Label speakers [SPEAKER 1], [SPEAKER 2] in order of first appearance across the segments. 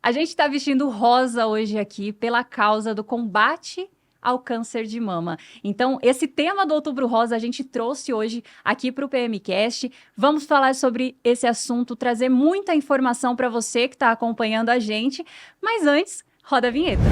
[SPEAKER 1] A gente está vestindo rosa hoje aqui pela causa do combate ao câncer de mama. Então, esse tema do Outubro Rosa a gente trouxe hoje aqui para o PMcast. Vamos falar sobre esse assunto, trazer muita informação para você que está acompanhando a gente. Mas antes, roda a vinheta.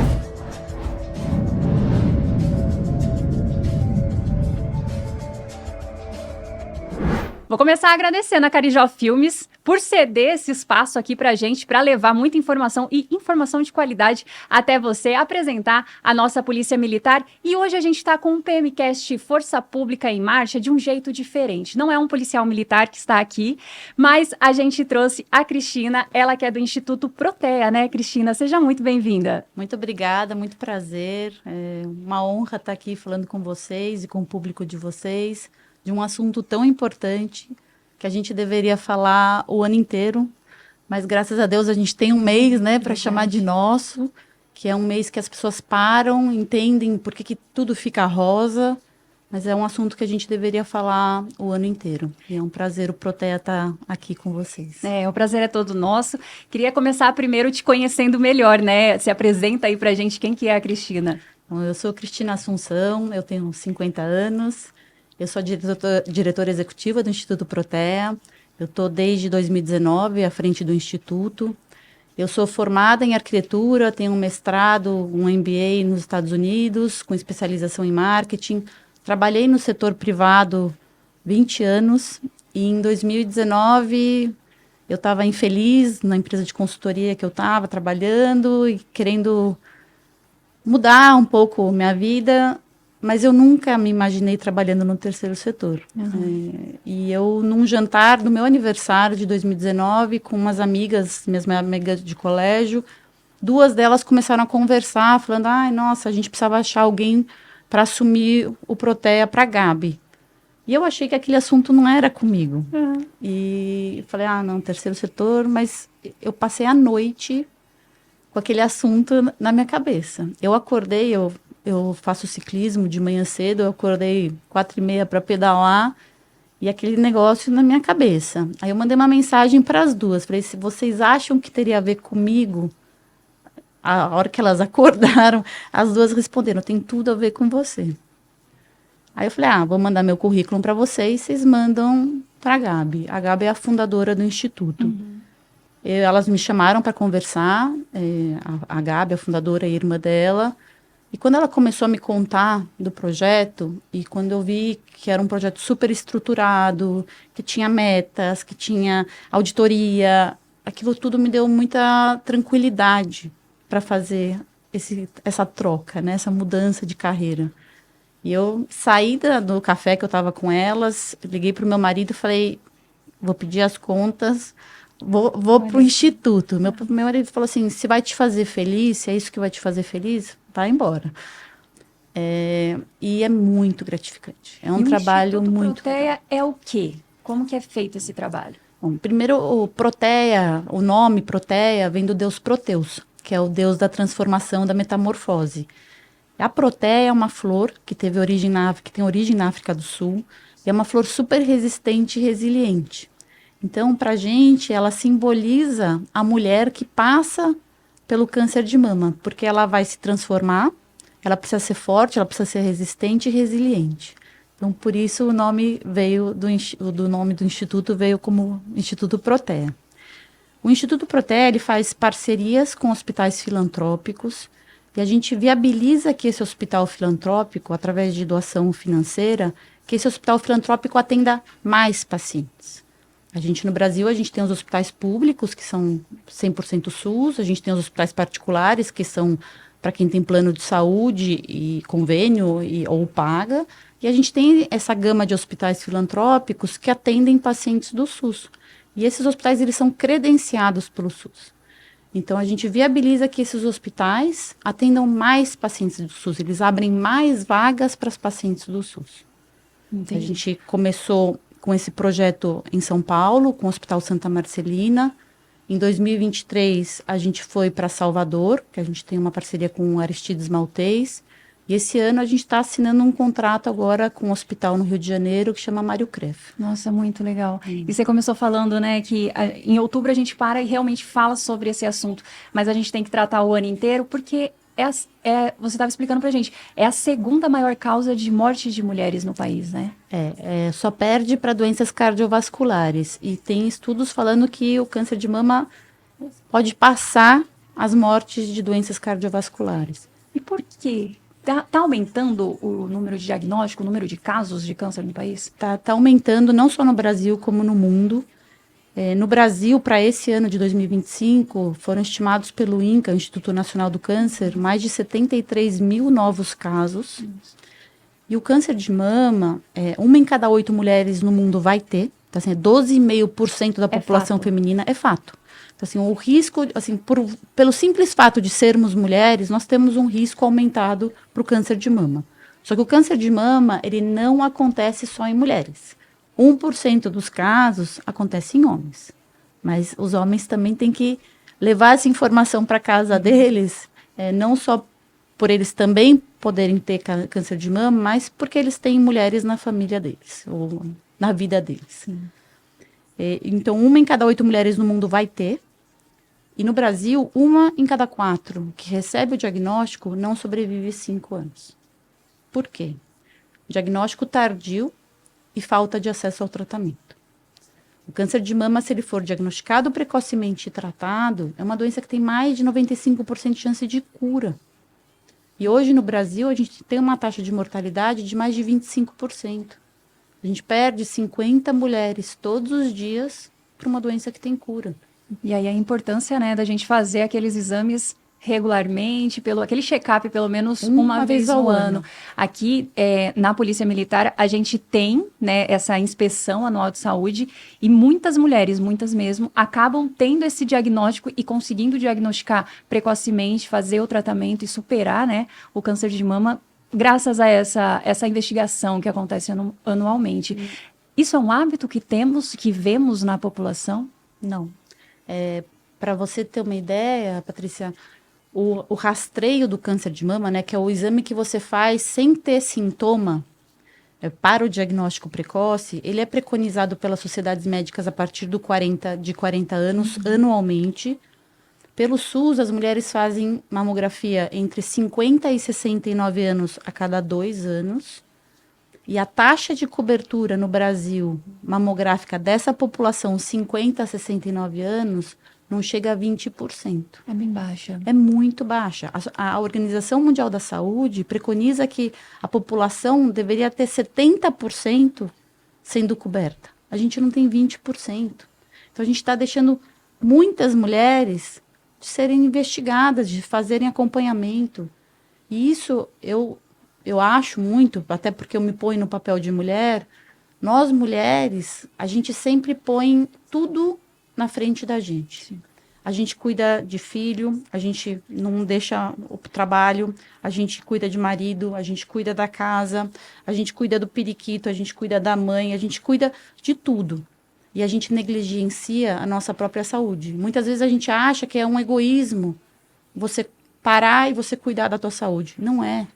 [SPEAKER 1] Vou começar agradecendo a Carijó Filmes por ceder esse espaço aqui pra gente, para levar muita informação e informação de qualidade até você, apresentar a nossa Polícia Militar. E hoje a gente está com um PMcast Força Pública em Marcha de um jeito diferente. Não é um policial militar que está aqui, mas a gente trouxe a Cristina, ela que é do Instituto Protea, né, Cristina? Seja muito bem-vinda.
[SPEAKER 2] Muito obrigada, muito prazer. É uma honra estar aqui falando com vocês e com o público de vocês de um assunto tão importante que a gente deveria falar o ano inteiro, mas graças a Deus a gente tem um mês, né, para chamar de nosso, que é um mês que as pessoas param, entendem por que tudo fica rosa, mas é um assunto que a gente deveria falar o ano inteiro. E é um prazer o Protea estar aqui com vocês.
[SPEAKER 1] O prazer é todo nosso. Queria começar primeiro te conhecendo melhor, né? Se apresenta aí pra gente quem que é a Cristina.
[SPEAKER 2] Bom, eu sou Cristina Assunção, eu tenho 50 anos, eu sou diretora executiva do Instituto Protea. Eu estou desde 2019 à frente do Instituto. Eu sou formada em arquitetura, tenho um mestrado, um MBA nos Estados Unidos, com especialização em marketing. Trabalhei no setor privado 20 anos e em 2019 eu estava infeliz na empresa de consultoria que eu estava trabalhando e querendo mudar um pouco minha vida. Mas eu nunca me imaginei trabalhando no terceiro setor. E eu, num jantar do meu aniversário de 2019, com umas amigas, minhas amigas de colégio, duas delas começaram a conversar, falando, ai, nossa, a gente precisava achar alguém para assumir o Protea para a Gabi. E eu achei que aquele assunto não era comigo. E falei, não, terceiro setor, mas eu passei a noite com aquele assunto na minha cabeça. Eu acordei, eu faço ciclismo de manhã cedo, eu acordei 4h30 para pedalar e aquele negócio na minha cabeça. Aí eu mandei uma mensagem para as duas, falei, se vocês acham que teria a ver comigo, a hora que elas acordaram, as duas responderam, tem tudo a ver com você. Aí eu falei, vou mandar meu currículo para vocês mandam para a Gabi. A Gabi é a fundadora do Instituto. Elas me chamaram para conversar, a Gabi, a fundadora, e a irmã dela. E quando ela começou a me contar do projeto, e quando eu vi que era um projeto super estruturado, que tinha metas, que tinha auditoria, aquilo tudo me deu muita tranquilidade para fazer essa troca, né, essa mudança de carreira. E eu saí do café que eu estava com elas, liguei para o meu marido e falei, vou pedir as contas, vou para o Instituto. Meu marido falou assim, se vai te fazer feliz, se é isso que vai te fazer feliz, vai embora. E é muito gratificante. É um trabalho muito...
[SPEAKER 1] O Protea é o quê? Como que é feito esse trabalho?
[SPEAKER 2] Bom, primeiro, o Protea, o nome Protea vem do deus Proteus, que é o deus da transformação, da metamorfose. A Protea é uma flor que tem origem na África do Sul, e é uma flor super resistente e resiliente. Então, para a gente, ela simboliza a mulher que passa pelo câncer de mama, porque ela vai se transformar, ela precisa ser forte, ela precisa ser resistente e resiliente. Então, por isso o nome veio do nome do instituto veio como Instituto Protea. O Instituto Protea, ele faz parcerias com hospitais filantrópicos e a gente viabiliza que esse hospital filantrópico, através de doação financeira, que esse hospital filantrópico atenda mais pacientes. No Brasil, a gente tem os hospitais públicos, que são 100% SUS, a gente tem os hospitais particulares, que são para quem tem plano de saúde e convênio ou paga, e a gente tem essa gama de hospitais filantrópicos que atendem pacientes do SUS. E esses hospitais, eles são credenciados pelo SUS. Então, a gente viabiliza que esses hospitais atendam mais pacientes do SUS, eles abrem mais vagas para os pacientes do SUS. Entendi. A gente começou com esse projeto em São Paulo, com o Hospital Santa Marcelina. Em 2023, a gente foi para Salvador, que a gente tem uma parceria com o Aristides Maltês. E esse ano a gente está assinando um contrato agora com um hospital no Rio de Janeiro que chama Mário Kreff.
[SPEAKER 1] Nossa, muito legal. E você começou falando, né, que em outubro a gente para e realmente fala sobre esse assunto, mas a gente tem que tratar o ano inteiro porque você estava explicando pra gente, é a segunda maior causa de morte de mulheres no país, né?
[SPEAKER 2] Só perde para doenças cardiovasculares. E tem estudos falando que o câncer de mama pode passar as mortes de doenças cardiovasculares.
[SPEAKER 1] E por quê? Tá aumentando o número de diagnóstico, o número de casos de câncer no país?
[SPEAKER 2] Tá aumentando não só no Brasil como no mundo. No Brasil, para esse ano de 2025, foram estimados pelo INCA, Instituto Nacional do Câncer, mais de 73 mil novos casos. E o câncer de mama, uma em cada 8 mulheres no mundo vai ter. Então, assim, 12,5% da população feminina é fato. Então, assim, o risco, assim, pelo simples fato de sermos mulheres, nós temos um risco aumentado para o câncer de mama. Só que o câncer de mama, ele não acontece só em mulheres. 1% dos casos acontece em homens. Mas os homens também têm que levar essa informação para casa deles, não só por eles também poderem ter câncer de mama, mas porque eles têm mulheres na família deles, ou na vida deles. Então, uma em cada 8 mulheres no mundo vai ter. E no Brasil, uma em cada 4 que recebe o diagnóstico não sobrevive 5 anos. Por quê? Diagnóstico tardio e falta de acesso ao tratamento. O câncer de mama, se ele for diagnosticado precocemente e tratado, é uma doença que tem mais de 95% de chance de cura. E hoje no Brasil, a gente tem uma taxa de mortalidade de mais de 25%. A gente perde 50 mulheres todos os dias para uma doença que tem cura.
[SPEAKER 1] E aí a importância, né, da gente fazer aqueles exames regularmente, aquele check-up pelo menos uma vez ao ano. Aqui, na Polícia Militar, a gente tem, né, essa inspeção anual de saúde e muitas mulheres, muitas mesmo, acabam tendo esse diagnóstico e conseguindo diagnosticar precocemente, fazer o tratamento e superar, né, o câncer de mama graças a essa investigação que acontece anualmente. Isso é um hábito que temos, que vemos na população?
[SPEAKER 2] Não. Para você ter uma ideia, Patrícia, o rastreio do câncer de mama, né, que é o exame que você faz sem ter sintoma, para o diagnóstico precoce, ele é preconizado pelas sociedades médicas a partir de 40 anos, anualmente. Pelo SUS, as mulheres fazem mamografia entre 50 e 69 anos a cada 2 anos. E a taxa de cobertura no Brasil, mamográfica, dessa população 50 a 69 anos, não chega a 20%.
[SPEAKER 1] É bem baixa.
[SPEAKER 2] É muito baixa. A Organização Mundial da Saúde preconiza que a população deveria ter 70% sendo coberta. A gente não tem 20%. Então, a gente está deixando muitas mulheres de serem investigadas, de fazerem acompanhamento. E isso eu acho muito, até porque eu me ponho no papel de mulher, nós mulheres, a gente sempre põe tudo na frente da gente. Sim. A gente cuida de filho, a gente não deixa o trabalho, a gente cuida de marido, a gente cuida da casa, a gente cuida do periquito, a gente cuida da mãe, a gente cuida de tudo. E a gente negligencia a nossa própria saúde. Muitas vezes a gente acha que é um egoísmo você parar e você cuidar da tua saúde. Não é.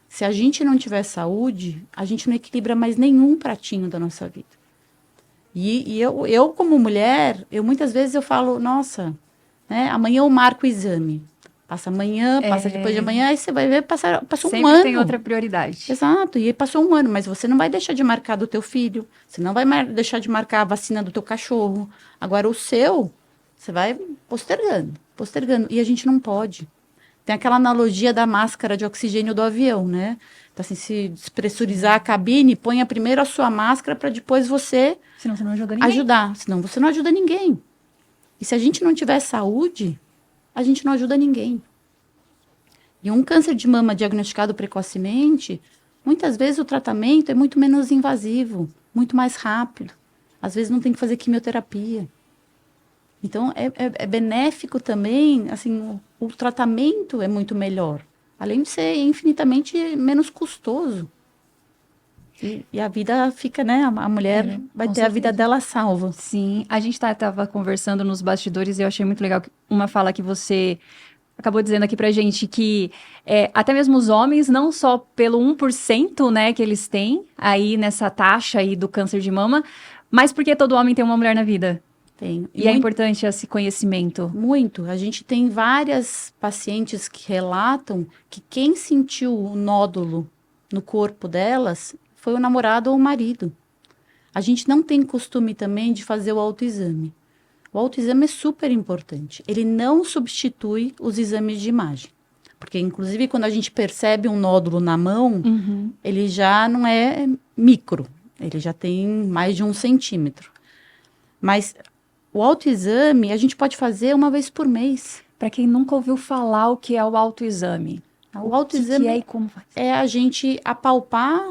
[SPEAKER 2] Se a gente não tiver saúde, a gente não equilibra mais nenhum pratinho da nossa vida. E eu como mulher, muitas vezes eu falo, nossa, né, amanhã eu marco o exame. Passa amanhã, passa depois de amanhã, aí você vai ver, passou um ano.
[SPEAKER 1] Sempre tem outra prioridade.
[SPEAKER 2] Exato, e aí passou um ano, mas você não vai deixar de marcar do teu filho, você não vai deixar de marcar a vacina do teu cachorro. Agora o seu, você vai postergando. E a gente não pode. Tem aquela analogia da máscara de oxigênio do avião, né? Então, assim, se despressurizar a cabine, ponha primeiro a sua máscara para depois você...
[SPEAKER 1] Senão você não ajuda ninguém.
[SPEAKER 2] Senão você não ajuda ninguém. E se a gente não tiver saúde, a gente não ajuda ninguém. E um câncer de mama diagnosticado precocemente, muitas vezes o tratamento é muito menos invasivo, muito mais rápido. Às vezes não tem que fazer quimioterapia. Então, é benéfico também, assim, o tratamento é muito melhor. Além de ser infinitamente menos custoso. E a vida fica, né? A mulher vai ter a vida dela salva.
[SPEAKER 1] Sim, a gente estava conversando nos bastidores e eu achei muito legal uma fala que você acabou dizendo aqui pra gente que até mesmo os homens, não só pelo 1%, né, que eles têm aí nessa taxa aí do câncer de mama, mas porque todo homem tem uma mulher na vida.
[SPEAKER 2] Tem.
[SPEAKER 1] E é importante esse conhecimento.
[SPEAKER 2] Muito. A gente tem várias pacientes que relatam que quem sentiu o nódulo no corpo delas foi o namorado ou o marido. A gente não tem costume também de fazer o autoexame. O autoexame é super importante. Ele não substitui os exames de imagem. Porque, inclusive, quando a gente percebe um nódulo na mão, ele já não é micro. Ele já tem mais de 1 centímetro. Mas o autoexame a gente pode fazer uma vez por mês.
[SPEAKER 1] Para quem nunca ouviu falar o que é o autoexame.
[SPEAKER 2] O autoexame
[SPEAKER 1] que é e como faz?
[SPEAKER 2] É a gente apalpar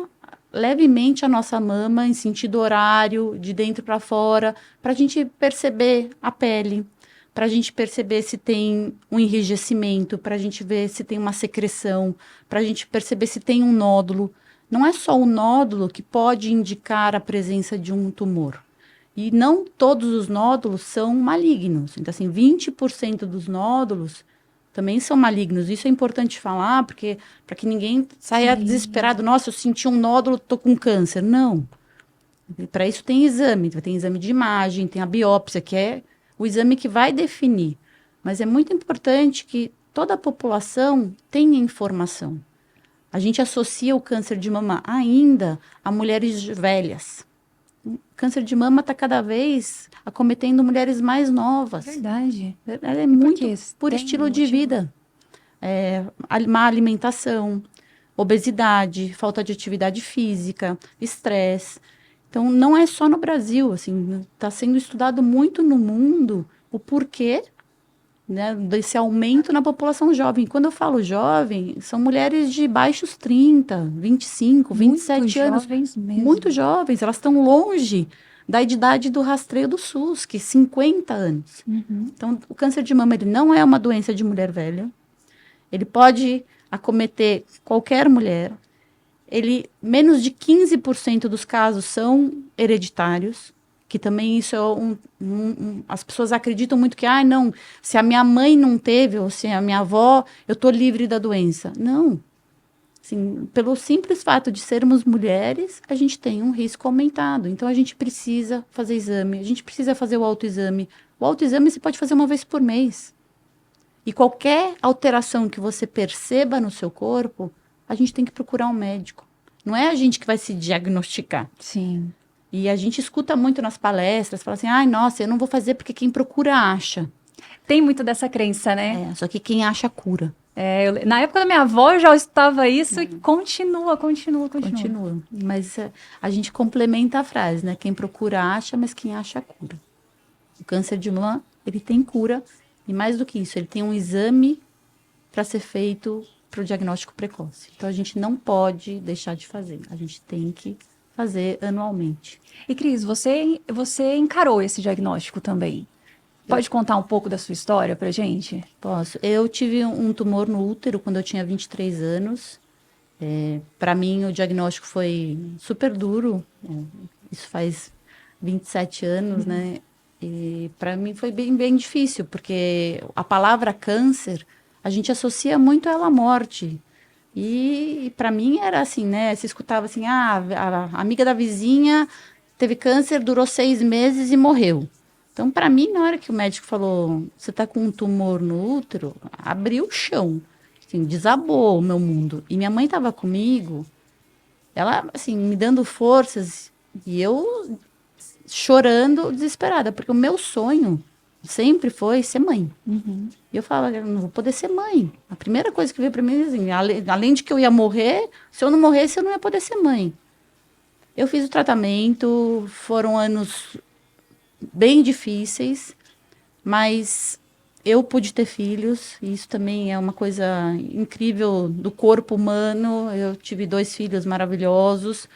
[SPEAKER 2] levemente a nossa mama em sentido horário, de dentro para fora, para a gente perceber a pele, para a gente perceber se tem um enrijecimento, para a gente ver se tem uma secreção, para a gente perceber se tem um nódulo. Não é só o nódulo que pode indicar a presença de um tumor. E não todos os nódulos são malignos. Então, assim, 20% dos nódulos também são malignos. Isso é importante falar, porque para que ninguém saia desesperado. Nossa, eu senti um nódulo, estou com câncer. Não. Para isso tem exame. Tem exame de imagem, tem a biópsia, que é o exame que vai definir. Mas é muito importante que toda a população tenha informação. A gente associa o câncer de mama ainda a mulheres velhas. O câncer de mama está cada vez acometendo mulheres mais novas.
[SPEAKER 1] Verdade.
[SPEAKER 2] Ela é muito por estilo de vida. Má alimentação, obesidade, falta de atividade física, estresse. Então, não é só no Brasil, assim, está sendo estudado muito no mundo o porquê, né, desse aumento na população jovem. Quando eu falo jovem, são mulheres de baixos 30, 25, 27 anos.
[SPEAKER 1] Jovens mesmo.
[SPEAKER 2] Muito jovens, elas estão longe da idade do rastreio do SUS, que é 50 anos. Então, o câncer de mama ele não é uma doença de mulher velha. Ele pode acometer qualquer mulher. Menos de 15% dos casos são hereditários, que também isso é as pessoas acreditam muito que, não, se a minha mãe não teve, ou se a minha avó, eu estou livre da doença. Não. Assim, pelo simples fato de sermos mulheres, a gente tem um risco aumentado. Então, a gente precisa fazer exame, a gente precisa fazer o autoexame. O autoexame você pode fazer uma vez por mês. E qualquer alteração que você perceba no seu corpo, a gente tem que procurar um médico. Não é a gente que vai se diagnosticar.
[SPEAKER 1] Sim.
[SPEAKER 2] E a gente escuta muito nas palestras, fala assim, nossa, eu não vou fazer porque quem procura acha.
[SPEAKER 1] Tem muito dessa crença, né?
[SPEAKER 2] Só que quem acha cura.
[SPEAKER 1] Na época da minha avó eu já escutava isso e continua.
[SPEAKER 2] Mas a gente complementa a frase, né? Quem procura acha, mas quem acha cura. O câncer de mama, ele tem cura. E mais do que isso, ele tem um exame para ser feito para o diagnóstico precoce. Então, a gente não pode deixar de fazer. A gente tem que fazer anualmente.
[SPEAKER 1] E, Cris, você encarou esse diagnóstico também. Pode contar um pouco da sua história pra gente?
[SPEAKER 2] Posso. Eu tive um tumor no útero quando eu tinha 23 anos. Para mim, o diagnóstico foi super duro. Isso faz 27 anos, né? E para mim foi bem, bem difícil, porque a palavra câncer, a gente associa muito ela à morte. E para mim era assim, né? Se escutava assim, a amiga da vizinha teve câncer, durou 6 meses e morreu. Então, para mim, na hora que o médico falou, você está com um tumor no útero, abriu o chão. Assim, desabou o meu mundo. E minha mãe estava comigo, ela, assim, me dando forças, e eu chorando, desesperada, porque o meu sonho sempre foi ser mãe. E eu falava, eu não vou poder ser mãe. A primeira coisa que veio para mim, assim, além de que eu ia morrer, se eu não morresse, eu não ia poder ser mãe. Eu fiz o tratamento, foram anos bem difíceis, mas eu pude ter filhos, e isso também é uma coisa incrível do corpo humano. Eu tive 2 filhos maravilhosos,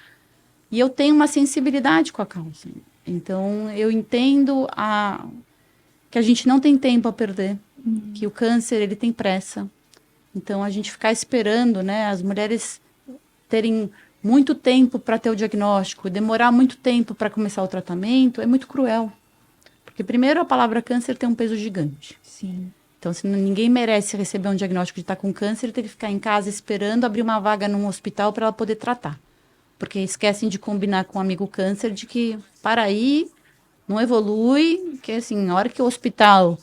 [SPEAKER 2] e eu tenho uma sensibilidade com a causa. Então, eu entendo que a gente não tem tempo a perder, que o câncer, ele tem pressa. Então, a gente ficar esperando, né, as mulheres terem muito tempo para ter o diagnóstico, demorar muito tempo para começar o tratamento, é muito cruel. Porque, primeiro, a palavra câncer tem um peso gigante.
[SPEAKER 1] Sim.
[SPEAKER 2] Então, se ninguém merece receber um diagnóstico de estar com câncer, ter que ficar em casa esperando abrir uma vaga num hospital para ela poder tratar. Porque esquecem de combinar com o amigo câncer de que, para aí, não evolui, que assim, na hora que o hospital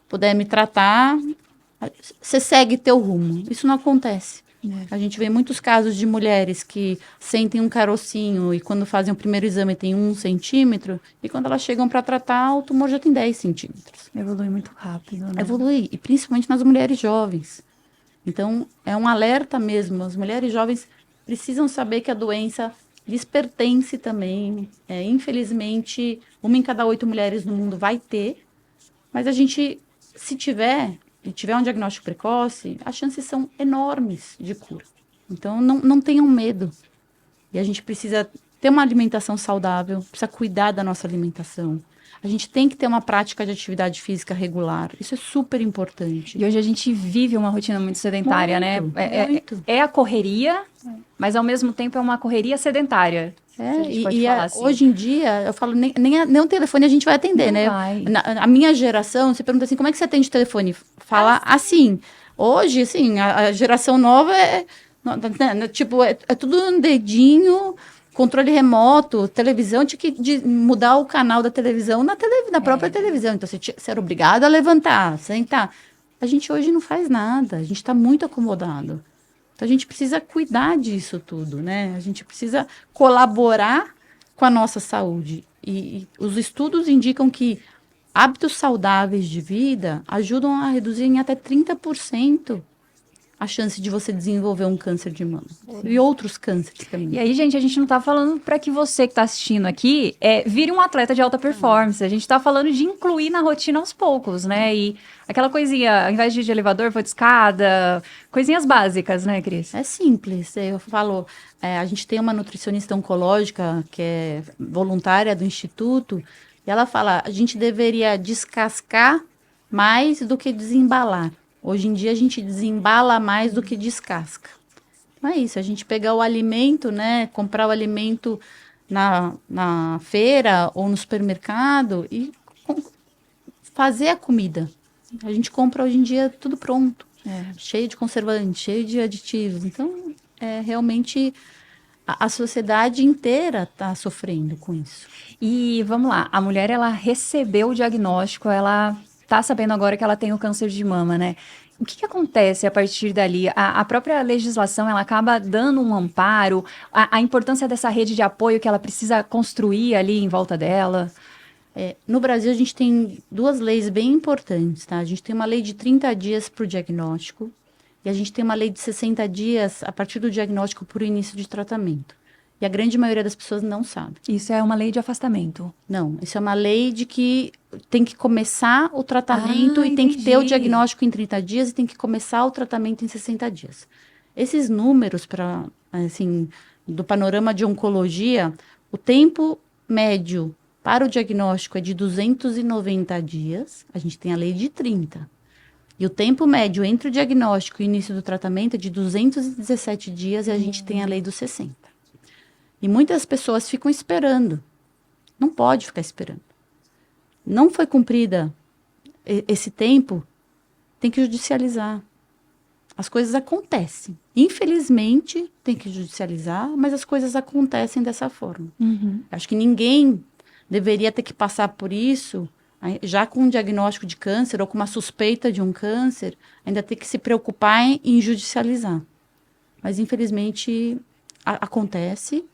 [SPEAKER 2] puder me tratar, você segue teu rumo. Isso não acontece. A gente vê muitos casos de mulheres que sentem um carocinho e quando fazem o primeiro exame tem 1 centímetro e quando elas chegam para tratar, o tumor já tem 10 centímetros.
[SPEAKER 1] Evolui muito rápido, né?
[SPEAKER 2] Evolui, e principalmente nas mulheres jovens. Então, é um alerta mesmo. As mulheres jovens precisam saber que a doença lhes pertence também. Infelizmente, 1 em cada 8 mulheres no mundo vai ter, mas a gente, se tiver um diagnóstico precoce, as chances são enormes de cura. Então, não tenham medo. E a gente precisa ter uma alimentação saudável, precisa cuidar da nossa alimentação. A gente tem que ter uma prática de atividade física regular. Isso é super importante.
[SPEAKER 1] E hoje a gente vive uma rotina muito sedentária,
[SPEAKER 2] Muito,
[SPEAKER 1] né?
[SPEAKER 2] muito.
[SPEAKER 1] É a correria, mas ao mesmo tempo é uma correria sedentária. Se a gente pode falar assim.
[SPEAKER 2] Hoje em dia, eu falo, nem o telefone a gente vai atender,
[SPEAKER 1] Não
[SPEAKER 2] né?
[SPEAKER 1] vai.
[SPEAKER 2] A minha geração, você pergunta assim, como é que você atende telefone? Fala assim. Hoje, assim, a geração nova tipo, é tudo um dedinho, controle remoto, televisão, tinha que mudar o canal da televisão na própria televisão. Então, você era obrigado a levantar, sentar. A gente hoje não faz nada, a gente está muito acomodado. Então, a gente precisa cuidar disso tudo, né? A gente precisa colaborar com a nossa saúde. E os estudos indicam que hábitos saudáveis de vida ajudam a reduzir em até 30% a chance de você desenvolver um câncer de mama. E outros cânceres também.
[SPEAKER 1] E aí, gente, a gente não tá falando para que você que tá assistindo aqui vire um atleta de alta performance. A gente tá falando de incluir na rotina aos poucos, né? E aquela coisinha, ao invés de ir de elevador, vou de escada, coisinhas básicas, né, Cris?
[SPEAKER 2] É simples. Eu falo, a gente tem uma nutricionista oncológica que é voluntária do Instituto, e ela fala, a gente deveria descascar mais do que desembalar. Hoje em dia a gente desembala mais do que descasca. Não é isso, a gente pegar o alimento, né, comprar o alimento na feira ou no supermercado e fazer a comida. A gente compra hoje em dia tudo pronto, cheio de conservantes, cheio de aditivos. Então, realmente a sociedade inteira está sofrendo com isso.
[SPEAKER 1] E vamos lá, a mulher, ela recebeu o diagnóstico, ela tá sabendo agora que ela tem o câncer de mama, né? O que acontece a partir dali? A própria legislação, ela acaba dando um amparo, a importância dessa rede de apoio que ela precisa construir ali em volta dela?
[SPEAKER 2] No Brasil, a gente tem 2 leis bem importantes, tá? A gente tem uma lei de 30 dias para o diagnóstico e a gente tem uma lei de 60 dias a partir do diagnóstico por início de tratamento. E a grande maioria das pessoas não sabe.
[SPEAKER 1] Isso é uma lei de afastamento?
[SPEAKER 2] Não, isso é uma lei de que tem que começar o tratamento e tem que ter o diagnóstico em 30 dias e tem que começar o tratamento em 60 dias. Esses números, assim, do panorama de oncologia, o tempo médio para o diagnóstico é de 290 dias, a gente tem a lei de 30. E o tempo médio entre o diagnóstico e o início do tratamento é de 217 dias e a gente tem a lei dos 60. E muitas pessoas ficam esperando. Não pode ficar esperando. Não foi cumprida esse tempo, tem que judicializar. As coisas acontecem. Infelizmente, tem que judicializar, mas as coisas acontecem dessa forma. Acho que ninguém deveria ter que passar por isso, já com um diagnóstico de câncer ou com uma suspeita de um câncer, ainda ter que se preocupar em judicializar. Mas, infelizmente, acontece.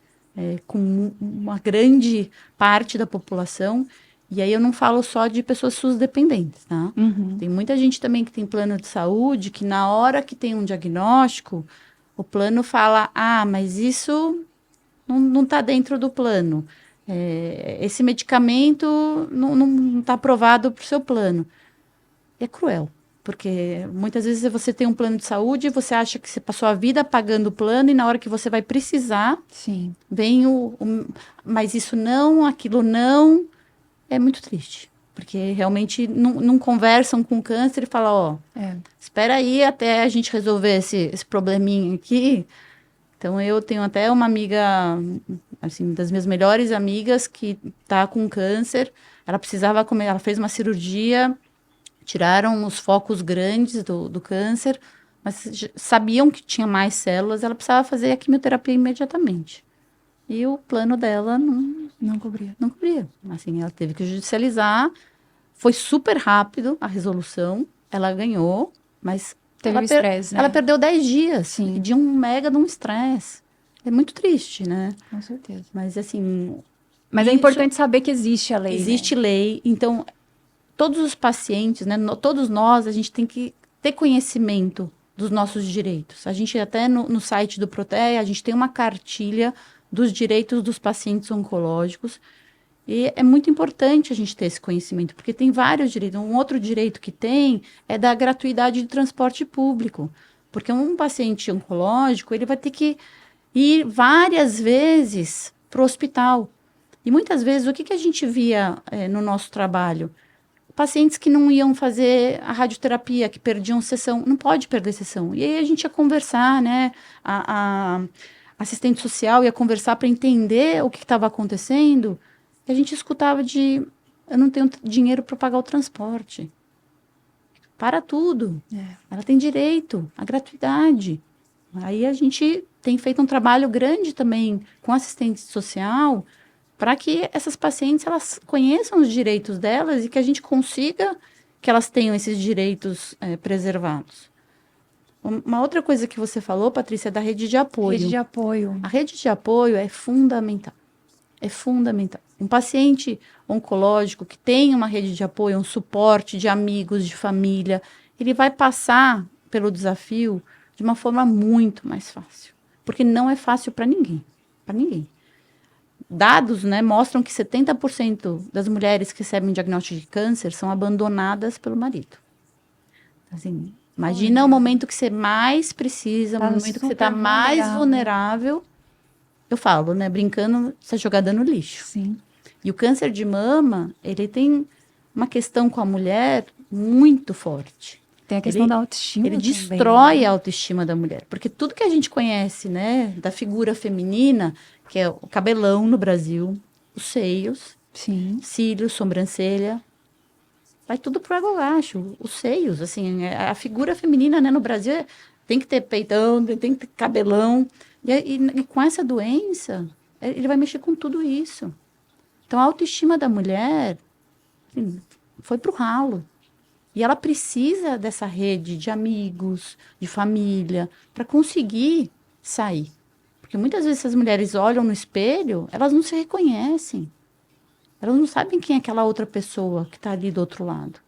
[SPEAKER 2] Com uma grande parte da população, e aí eu não falo só de pessoas SUS dependentes, tá? Tem muita gente também que tem plano de saúde, que na hora que tem um diagnóstico, o plano fala, mas isso não está dentro do plano, esse medicamento não está aprovado para o seu plano. E é cruel. Porque muitas vezes você tem um plano de saúde, você acha que você passou a vida pagando o plano e na hora que você vai precisar,
[SPEAKER 1] Sim,
[SPEAKER 2] vem mas isso não, aquilo não. É muito triste. Porque realmente não conversam com o câncer e falam, espera aí até a gente resolver esse probleminha aqui. Então, eu tenho até uma amiga, assim, das minhas melhores amigas que está com câncer. Ela precisava comer, ela fez uma cirurgia, tiraram os focos grandes do câncer, mas sabiam que tinha mais células, ela precisava fazer a quimioterapia imediatamente. E o plano dela
[SPEAKER 1] Não cobria.
[SPEAKER 2] não cobria. Assim, ela teve que judicializar, foi super rápido a resolução, ela ganhou, mas
[SPEAKER 1] Teve
[SPEAKER 2] ela,
[SPEAKER 1] o estresse, né?
[SPEAKER 2] ela perdeu 10 dias
[SPEAKER 1] Sim.
[SPEAKER 2] de um mega de um estresse. É muito triste, né?
[SPEAKER 1] Com certeza.
[SPEAKER 2] Mas assim,
[SPEAKER 1] Mas é
[SPEAKER 2] isso,
[SPEAKER 1] importante saber que existe a lei,
[SPEAKER 2] existe
[SPEAKER 1] né?
[SPEAKER 2] lei, então todos os pacientes, né, todos nós, a gente tem que ter conhecimento dos nossos direitos. A gente até no site do Protea, a gente tem uma cartilha dos direitos dos pacientes oncológicos. E é muito importante a gente ter esse conhecimento, porque tem vários direitos. Um outro direito que tem é da gratuidade de transporte público. Porque um paciente oncológico, ele vai ter que ir várias vezes para o hospital. E muitas vezes, o que a gente via no nosso trabalho? Pacientes que não iam fazer a radioterapia, que perdiam sessão, não pode perder sessão. E aí a gente ia conversar, né? A assistente social ia conversar para entender o que estava acontecendo. E a gente escutava eu não tenho dinheiro para pagar o transporte. Para tudo. Ela tem direito à gratuidade. Aí a gente tem feito um trabalho grande também com assistente social para que essas pacientes elas conheçam os direitos delas e que a gente consiga que elas tenham esses direitos preservados. Uma outra coisa que você falou, Patrícia, é da rede de apoio.
[SPEAKER 1] Rede de apoio.
[SPEAKER 2] A rede de apoio é fundamental. É fundamental. Um paciente oncológico que tem uma rede de apoio, um suporte de amigos, de família, ele vai passar pelo desafio de uma forma muito mais fácil. Porque não é fácil para ninguém. Para ninguém. Dados, né, mostram que 70% das mulheres que recebem diagnóstico de câncer são abandonadas pelo marido. Assim, imagina o momento que você mais precisa, o momento que você está mais vulnerável. Eu falo, né, brincando, você é jogada no lixo.
[SPEAKER 1] Sim.
[SPEAKER 2] E o câncer de mama, ele tem uma questão com a mulher muito forte.
[SPEAKER 1] Tem a questão da autoestima
[SPEAKER 2] Ele
[SPEAKER 1] também,
[SPEAKER 2] destrói
[SPEAKER 1] né?
[SPEAKER 2] a autoestima da mulher. Porque tudo que a gente conhece, né, da figura feminina, que é o cabelão no Brasil, os seios,
[SPEAKER 1] Sim.
[SPEAKER 2] cílios, sobrancelha, vai tudo pro água abaixo. Os seios, assim, a figura feminina, né, no Brasil tem que ter peitão, tem que ter cabelão. E com essa doença, ele vai mexer com tudo isso. Então, a autoestima da mulher assim, foi pro ralo. E ela precisa dessa rede de amigos, de família, para conseguir sair. Porque muitas vezes essas mulheres olham no espelho, elas não se reconhecem. Elas não sabem quem é aquela outra pessoa que está ali do outro lado.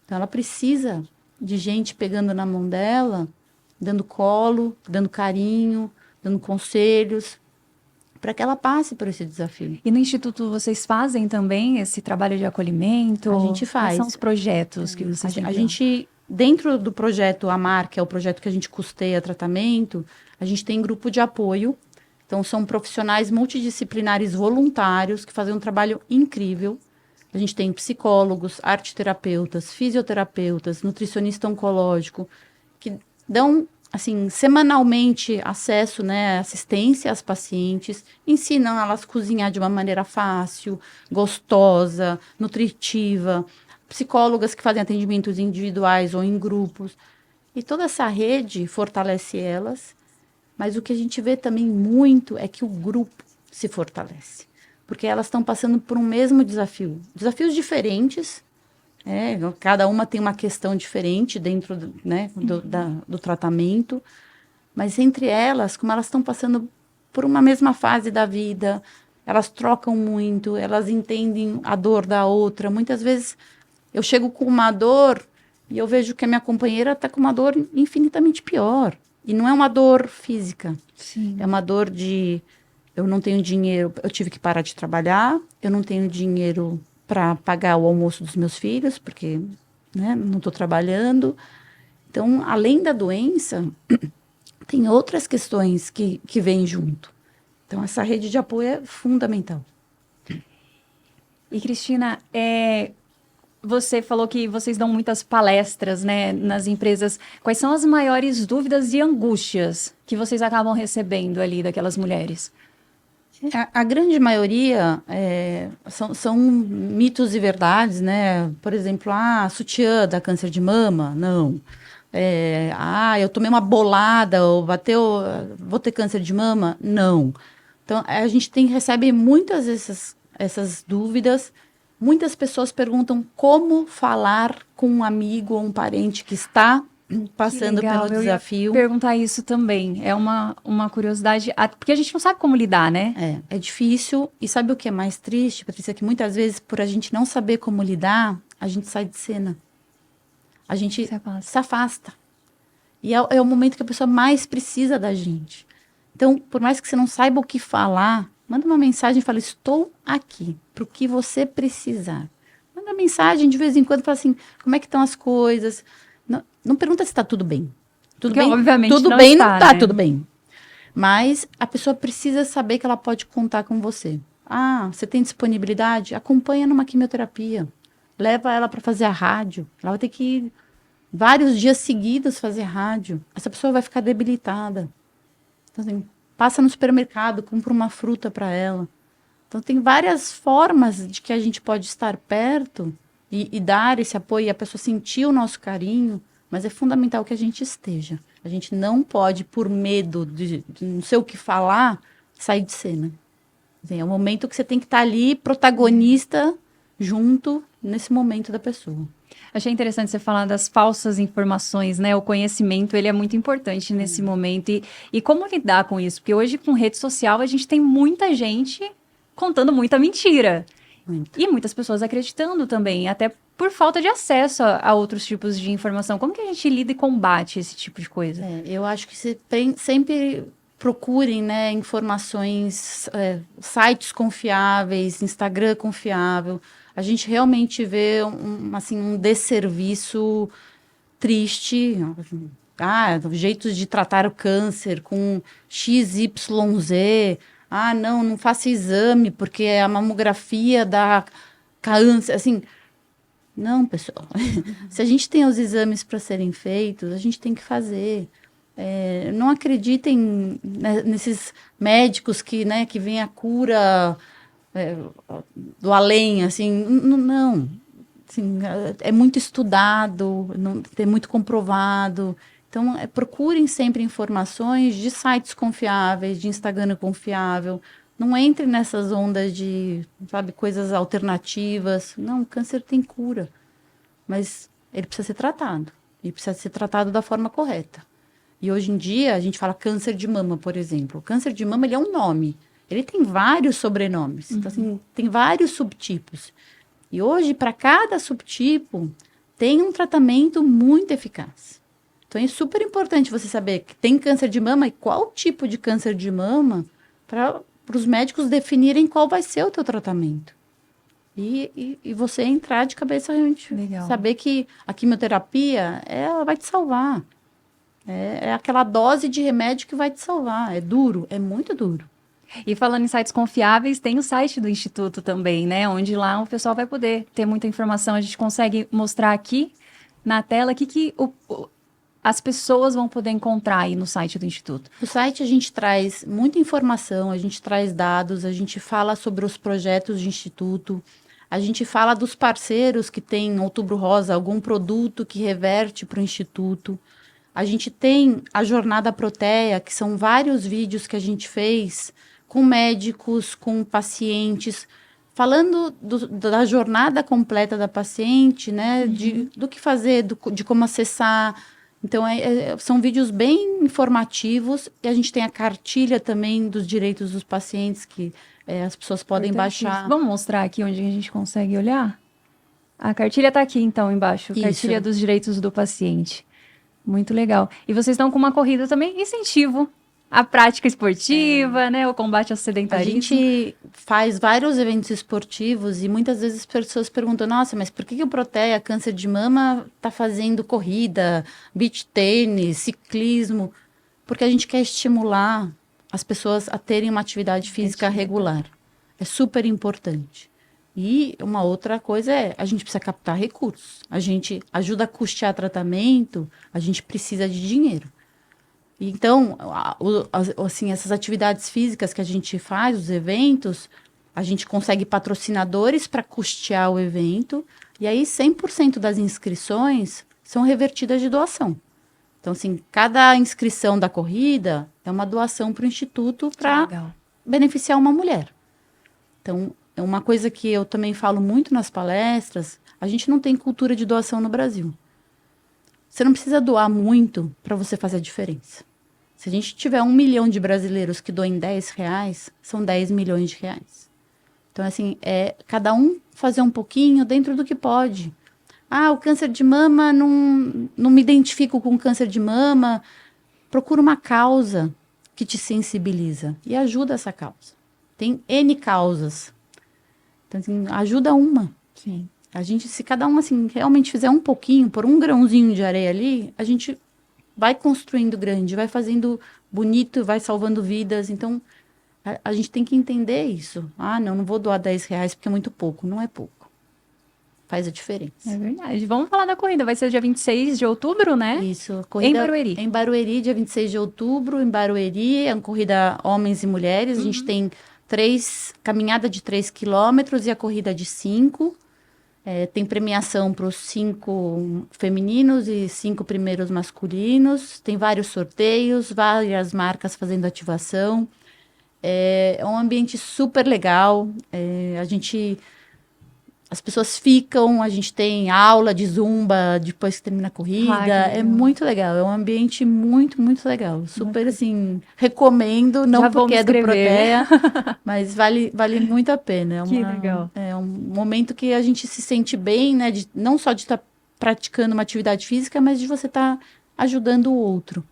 [SPEAKER 2] Então, ela precisa de gente pegando na mão dela, dando colo, dando carinho, dando conselhos, para que ela passe por esse desafio.
[SPEAKER 1] E no Instituto vocês fazem também esse trabalho de acolhimento?
[SPEAKER 2] A gente faz.
[SPEAKER 1] Quais são os projetos que vocês têm?
[SPEAKER 2] A gente, dentro do projeto AMAR, que é o projeto que a gente custeia tratamento, a gente tem grupo de apoio. Então, são profissionais multidisciplinares voluntários que fazem um trabalho incrível. A gente tem psicólogos, arteterapeutas, fisioterapeutas, nutricionista oncológico, que dão, assim, semanalmente acesso, né, assistência às pacientes, ensinam elas a cozinhar de uma maneira fácil, gostosa, nutritiva, psicólogas que fazem atendimentos individuais ou em grupos. E toda essa rede fortalece elas, mas o que a gente vê também muito é que o grupo se fortalece, porque elas estão passando por um mesmo desafio, desafios diferentes. Cada uma tem uma questão diferente dentro do tratamento, mas entre elas, como elas estão passando por uma mesma fase da vida, elas trocam muito, elas entendem a dor da outra. Muitas vezes eu chego com uma dor e eu vejo que a minha companheira está com uma dor infinitamente pior. E não é uma dor física,
[SPEAKER 1] Sim.
[SPEAKER 2] É uma dor de eu não tenho dinheiro, eu tive que parar de trabalhar, eu não tenho dinheiro para pagar o almoço dos meus filhos, porque né, não estou trabalhando. Então, além da doença, tem outras questões que vêm junto. Então, essa rede de apoio é fundamental.
[SPEAKER 1] E, Cristina, você falou que vocês dão muitas palestras, né, nas empresas. Quais são as maiores dúvidas e angústias que vocês acabam recebendo ali daquelas mulheres?
[SPEAKER 2] A grande maioria são mitos e verdades, né? Por exemplo, sutiã dá câncer de mama? Não. Eu tomei uma bolada ou bateu, vou ter câncer de mama? Não. Então, a gente recebe muitas essas dúvidas. Muitas pessoas perguntam como falar com um amigo ou um parente que está passando pelo desafio.
[SPEAKER 1] Eu ia perguntar isso também. É uma curiosidade, porque a gente não sabe como lidar, né?
[SPEAKER 2] É difícil. E sabe o que é mais triste, Patrícia? Que muitas vezes, por a gente não saber como lidar, a gente sai de cena. A gente se afasta. E é o momento que a pessoa mais precisa da gente. Então, por mais que você não saiba o que falar, manda uma mensagem e fala, estou aqui, para o que você precisar. Manda mensagem de vez em quando, fala assim, como é que estão as coisas? Não pergunta se está tudo bem.
[SPEAKER 1] Porque, obviamente,
[SPEAKER 2] tudo
[SPEAKER 1] não
[SPEAKER 2] bem,
[SPEAKER 1] está,
[SPEAKER 2] não está
[SPEAKER 1] né?
[SPEAKER 2] tudo bem. Mas a pessoa precisa saber que ela pode contar com você. Você tem disponibilidade? Acompanha numa quimioterapia. Leva ela para fazer a rádio. Ela vai ter que ir vários dias seguidos fazer rádio. Essa pessoa vai ficar debilitada. Então, assim, passa no supermercado, compra uma fruta para ela. Então, tem várias formas de que a gente pode estar perto e dar esse apoio e a pessoa sentir o nosso carinho, mas é fundamental que a gente esteja. A gente não pode, por medo de não sei o que falar, sair de cena. Assim, é o momento que você tem que estar ali, protagonista, junto, nesse momento da pessoa.
[SPEAKER 1] Achei interessante você falar das falsas informações, né? O conhecimento, ele é muito importante nesse momento. E como lidar com isso? Porque hoje, com rede social, a gente tem muita gente contando muita mentira.
[SPEAKER 2] Muito.
[SPEAKER 1] E muitas pessoas acreditando também, até por falta de acesso a outros tipos de informação. Como que a gente lida e combate esse tipo de coisa?
[SPEAKER 2] Eu acho que sempre procurem, né, informações, sites confiáveis, Instagram confiável. A gente realmente vê um desserviço triste. Jeitos de tratar o câncer com XYZ. Não faça exame, porque a mamografia dá câncer. Assim, não, pessoal. Se a gente tem os exames para serem feitos, a gente tem que fazer. Não acreditem nesses médicos que vem a cura do além, assim, não. Assim, é muito estudado, é muito comprovado. Então, procurem sempre informações de sites confiáveis, de Instagram confiável. Não entre nessas ondas de, coisas alternativas. Não, o câncer tem cura. Mas ele precisa ser tratado. E precisa ser tratado da forma correta. E hoje em dia, a gente fala câncer de mama, por exemplo. O câncer de mama, ele é um nome. Ele tem vários sobrenomes. Então, assim, tem vários subtipos. E hoje, para cada subtipo, tem um tratamento muito eficaz. Então, é super importante você saber que tem câncer de mama e qual tipo de câncer de mama para os médicos definirem qual vai ser o teu tratamento. E você entrar de cabeça realmente.
[SPEAKER 1] Legal.
[SPEAKER 2] Saber que a quimioterapia, ela vai te salvar. É aquela dose de remédio que vai te salvar. É duro, é muito duro.
[SPEAKER 1] E falando em sites confiáveis, tem o site do Instituto também, né? Onde lá o pessoal vai poder ter muita informação. A gente consegue mostrar aqui na tela o que as pessoas vão poder encontrar aí no site do Instituto.
[SPEAKER 2] No site a gente traz muita informação, a gente traz dados, a gente fala sobre os projetos do Instituto, a gente fala dos parceiros que tem Outubro Rosa, algum produto que reverte para o Instituto. A gente tem a Jornada Proteia, que são vários vídeos que a gente fez com médicos, com pacientes, falando da jornada completa da paciente, né? Do que fazer, de como acessar. Então, são vídeos bem informativos. E a gente tem a cartilha também dos direitos dos pacientes, que as pessoas podem baixar.
[SPEAKER 1] Vamos mostrar aqui onde a gente consegue olhar? A cartilha está aqui, então, embaixo. Cartilha dos direitos do paciente. Muito legal. E vocês estão com uma corrida também, incentivo à prática esportiva, né? O combate ao sedentarismo.
[SPEAKER 2] A gente faz vários eventos esportivos e muitas vezes as pessoas perguntam, nossa, mas por que o Proteia Câncer de Mama está fazendo corrida, beach tênis, ciclismo? Porque a gente quer estimular as pessoas a terem uma atividade física regular. É super importante. E uma outra coisa a gente precisa captar recursos. A gente ajuda a custear tratamento, a gente precisa de dinheiro. Então, assim, essas atividades físicas que a gente faz, os eventos, a gente consegue patrocinadores para custear o evento, e aí 100% das inscrições são revertidas de doação. Então, assim, cada inscrição da corrida é uma doação para o Instituto para beneficiar uma mulher. Então, é uma coisa que eu também falo muito nas palestras, a gente não tem cultura de doação no Brasil. Você não precisa doar muito para você fazer a diferença. Se a gente tiver 1 milhão de brasileiros que doem R$10, são 10 milhões de reais. Então, assim, cada um fazer um pouquinho dentro do que pode. Ah, o câncer de mama, não me identifico com câncer de mama. Procura uma causa que te sensibiliza e ajuda essa causa. Tem N causas. Então, assim, ajuda uma.
[SPEAKER 1] Sim.
[SPEAKER 2] A gente, se cada um, assim, realmente fizer um pouquinho, por um grãozinho de areia ali, a gente vai construindo grande, vai fazendo bonito, vai salvando vidas. Então, a gente tem que entender isso. Ah, não vou doar R$10 porque é muito pouco. Não é pouco. Faz a diferença.
[SPEAKER 1] É verdade. Vamos falar da corrida. Vai ser dia 26 de outubro, né?
[SPEAKER 2] Isso. Corrida
[SPEAKER 1] em Barueri.
[SPEAKER 2] Em Barueri, dia 26 de outubro. Em Barueri, é uma corrida homens e mulheres. A gente tem caminhada de 3 quilômetros e a corrida de 5. Tem premiação para os 5 femininos e 5 primeiros masculinos. Tem vários sorteios, várias marcas fazendo ativação. É um ambiente super legal. As pessoas ficam, a gente tem aula de zumba depois que termina a corrida. É muito legal. É um ambiente muito, muito legal. Super, assim, recomendo, não porque é do Protea, mas vale muito a pena.
[SPEAKER 1] Que legal.
[SPEAKER 2] É um momento que a gente se sente bem, né? Não só de estar praticando uma atividade física, mas de você estar ajudando o outro.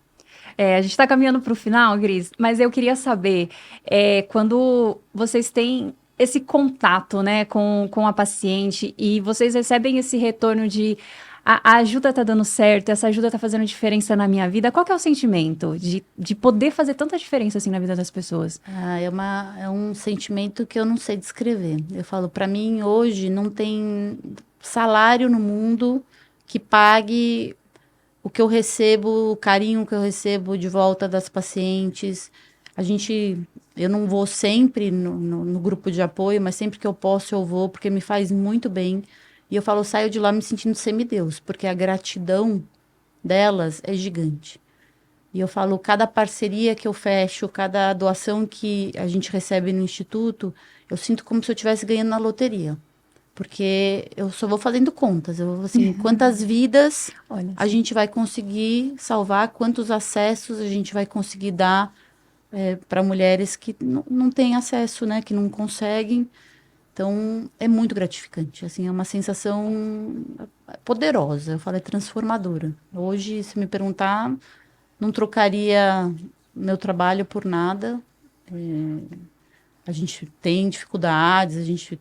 [SPEAKER 1] A gente está caminhando para o final, Gris, mas eu queria saber, quando vocês têm esse contato, né, com a paciente e vocês recebem esse retorno de a ajuda está dando certo, essa ajuda está fazendo diferença na minha vida, qual que é o sentimento de poder fazer tanta diferença assim na vida das pessoas?
[SPEAKER 2] É um sentimento que eu não sei descrever. Eu falo, para mim, hoje, não tem salário no mundo que pague o que eu recebo, o carinho que eu recebo de volta das pacientes. Eu não vou sempre no grupo de apoio, mas sempre que eu posso eu vou, porque me faz muito bem. E eu falo, eu saio de lá me sentindo semideus, porque a gratidão delas é gigante. E eu falo, cada parceria que eu fecho, cada doação que a gente recebe no Instituto, eu sinto como se eu estivesse ganhando na loteria. Porque eu só vou fazendo contas. Quantas vidas a gente vai conseguir salvar, quantos acessos a gente vai conseguir dar para mulheres que não têm acesso, né? Que não conseguem. Então, é muito gratificante. Assim, é uma sensação poderosa. Eu falo, é transformadora. Hoje, se me perguntar, não trocaria meu trabalho por nada. A gente tem dificuldades, a gente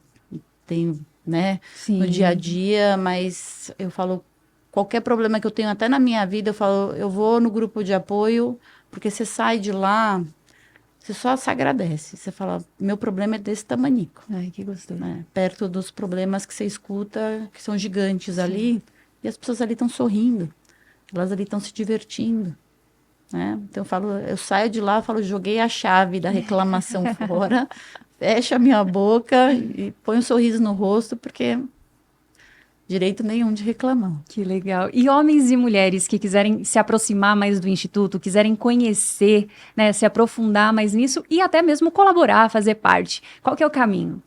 [SPEAKER 2] tem, né, no dia a dia, mas eu falo, qualquer problema que eu tenho até na minha vida, eu falo, eu vou no grupo de apoio, porque você sai de lá, você só se agradece. Você fala, meu problema é desse tamanico.
[SPEAKER 1] Ai, que gostoso.
[SPEAKER 2] Né? Perto dos problemas que você escuta, que são gigantes ali, e as pessoas ali estão sorrindo, elas ali estão se divertindo. Né? Então eu saio de lá, joguei a chave da reclamação fora, fecho a minha boca e ponho um sorriso no rosto, porque direito nenhum de reclamar.
[SPEAKER 1] Que legal. E homens e mulheres que quiserem se aproximar mais do Instituto, quiserem conhecer, né, se aprofundar mais nisso e até mesmo colaborar, fazer parte, qual que é o caminho?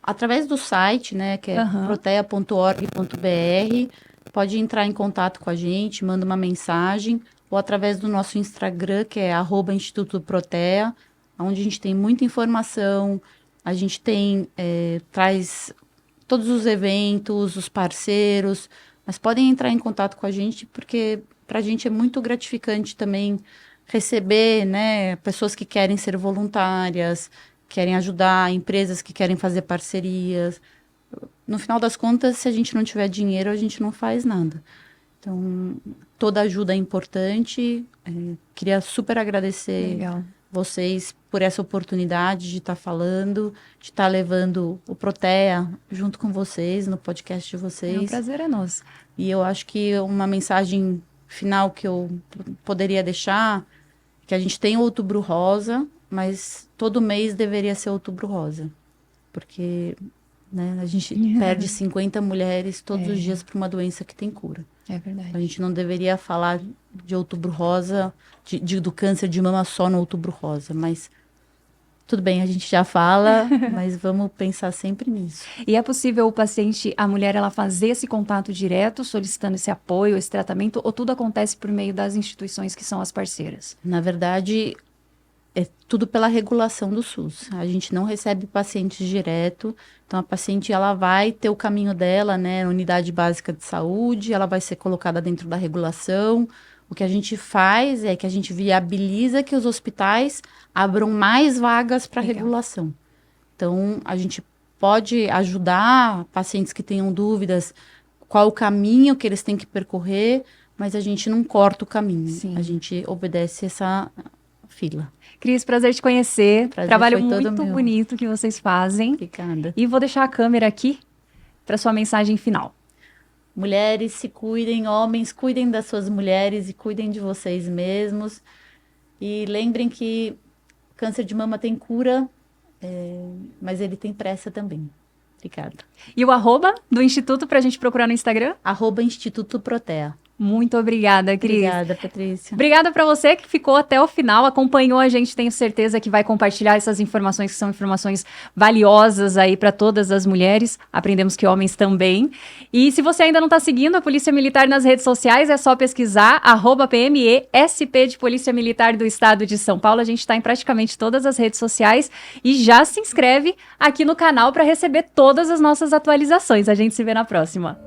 [SPEAKER 2] Através do site, né, que é protea.org.br, pode entrar em contato com a gente, manda uma mensagem, ou através do nosso Instagram, que é @Instituto Protea, onde a gente tem muita informação, a gente traz todos os eventos, os parceiros, mas podem entrar em contato com a gente, porque para a gente é muito gratificante também receber, né, pessoas que querem ser voluntárias, querem ajudar, empresas que querem fazer parcerias. No final das contas, se a gente não tiver dinheiro, a gente não faz nada. Então, toda ajuda é importante. Queria super agradecer vocês por essa oportunidade de estar falando, de estar levando o Protea junto com vocês, no podcast de vocês.
[SPEAKER 1] O prazer é nosso.
[SPEAKER 2] E eu acho que uma mensagem final que eu poderia deixar, que a gente tem o Outubro Rosa, mas todo mês deveria ser Outubro Rosa. Porque, né, a gente perde 50 mulheres todos os dias por uma doença que tem cura.
[SPEAKER 1] É verdade.
[SPEAKER 2] A gente não deveria falar de Outubro Rosa, do câncer de mama só no Outubro Rosa, mas tudo bem, a gente já fala, mas vamos pensar sempre nisso.
[SPEAKER 1] E é possível o paciente, a mulher, ela fazer esse contato direto, solicitando esse apoio, esse tratamento, ou tudo acontece por meio das instituições que são as parceiras?
[SPEAKER 2] Na verdade, é tudo pela regulação do SUS. A gente não recebe pacientes direto, então a paciente ela vai ter o caminho dela, né, unidade básica de saúde, ela vai ser colocada dentro da regulação. O que a gente faz é que a gente viabiliza que os hospitais abram mais vagas para regulação. Então, a gente pode ajudar pacientes que tenham dúvidas qual o caminho que eles têm que percorrer, mas a gente não corta o caminho. Sim. A gente obedece essa fila.
[SPEAKER 1] Cris, prazer te conhecer. Trabalho muito bonito que vocês fazem.
[SPEAKER 2] Obrigada.
[SPEAKER 1] E vou deixar a câmera aqui para sua mensagem final.
[SPEAKER 2] Mulheres, se cuidem, homens, cuidem das suas mulheres e cuidem de vocês mesmos. E lembrem que câncer de mama tem cura, mas ele tem pressa também. Obrigada.
[SPEAKER 1] E o @ do Instituto para a gente procurar no Instagram?
[SPEAKER 2] @Instituto Protea.
[SPEAKER 1] Muito obrigada, Cris.
[SPEAKER 2] Obrigada, Patrícia.
[SPEAKER 1] Obrigada para você que ficou até o final, acompanhou a gente, tenho certeza que vai compartilhar essas informações, que são informações valiosas aí para todas as mulheres. Aprendemos que homens também. E se você ainda não está seguindo a Polícia Militar nas redes sociais, é só pesquisar @PME-SP de Polícia Militar do Estado de São Paulo. A gente está em praticamente todas as redes sociais e já se inscreve aqui no canal para receber todas as nossas atualizações. A gente se vê na próxima.